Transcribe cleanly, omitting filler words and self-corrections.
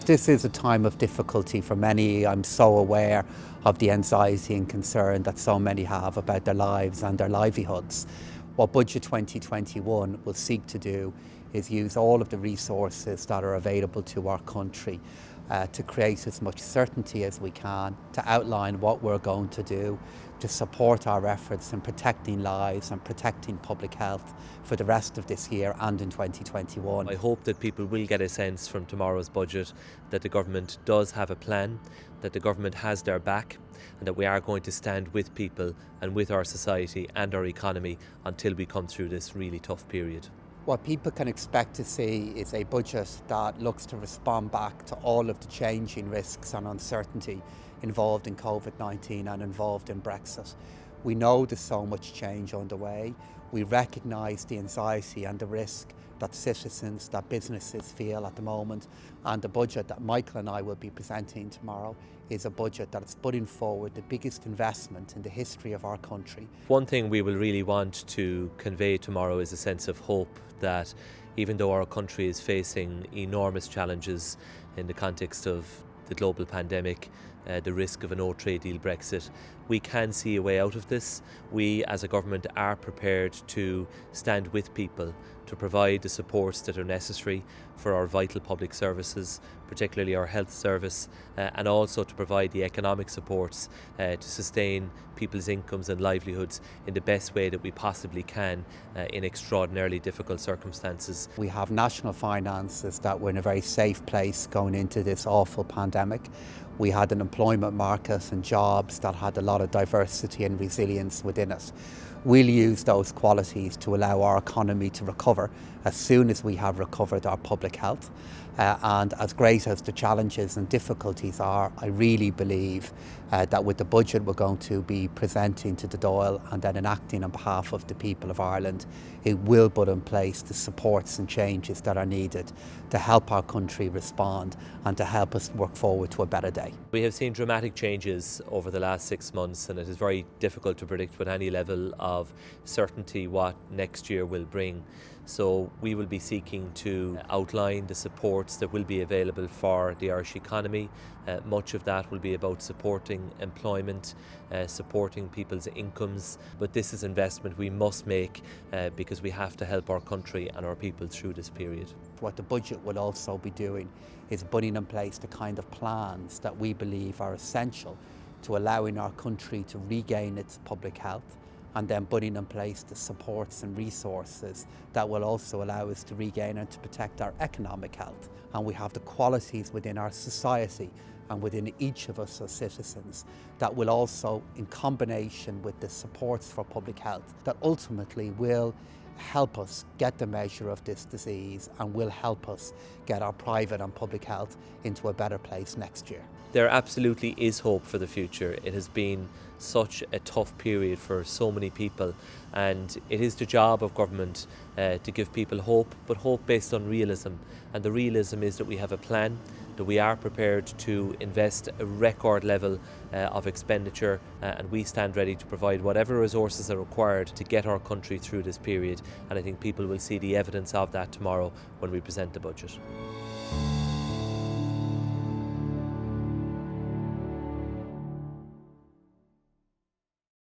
This is a time of difficulty for many. I'm so aware of the anxiety and concern that so many have about their lives and their livelihoods. What Budget 2021 will seek to do is use all of the resources that are available to our country to create as much certainty as we can, to outline what we're going to do, to support our efforts in protecting lives and protecting public health for the rest of this year and in 2021. I hope that people will get a sense from tomorrow's budget that the government does have a plan, that the government has their back, and that we are going to stand with people and with our society and our economy until we come through this really tough period. What people can expect to see is a budget that looks to respond back to all of the changing risks and uncertainty involved in COVID-19 and involved in Brexit. We know there's so much change underway. We recognise the anxiety and the risk that citizens, that businesses feel at the moment. And the budget that Michael and I will be presenting tomorrow is a budget that is putting forward the biggest investment in the history of our country. One thing we will really want to convey tomorrow is a sense of hope that even though our country is facing enormous challenges in the context of the global pandemic, the risk of a no-trade deal Brexit, we can see a way out of this. We as a government are prepared to stand with people to provide the supports that are necessary for our vital public services, particularly our health service, and also to provide the economic supports to sustain people's incomes and livelihoods in the best way that we possibly can in extraordinarily difficult circumstances. We have national finances that were in a very safe place going into this awful pandemic. We had an employment market and jobs that had a lot of diversity and resilience within it. We'll use those qualities to allow our economy to recover as soon as we have recovered our public health. And as great as the challenges and difficulties are, I really believe that with the budget we're going to be presenting to the Dáil and then enacting on behalf of the people of Ireland, it will put in place the supports and changes that are needed to help our country respond and to help us work forward to a better day. We have seen dramatic changes over the last 6 months, and it is very difficult to predict with any level of certainty what next year will bring. So we will be seeking to outline the supports that will be available for the Irish economy. Much of that will be about supporting employment, supporting people's incomes. But this is investment we must make because we have to help our country and our people through this period. What the budget will also be doing is putting in place the kind of plans that we believe are essential to allowing our country to regain its public health, and then putting in place the supports and resources that will also allow us to regain and to protect our economic health. And we have the qualities within our society and within each of us as citizens that will also, in combination with the supports for public health, that ultimately will help us get the measure of this disease and will help us get our private and public health into a better place next year. There absolutely is hope for the future. It has been such a tough period for so many people, and it is the job of government to give people hope, but hope based on realism. And the realism is that we have a plan, that we are prepared to invest a record level of expenditure, and we stand ready to provide whatever resources are required to get our country through this period. And I think people will see the evidence of that tomorrow when we present the budget.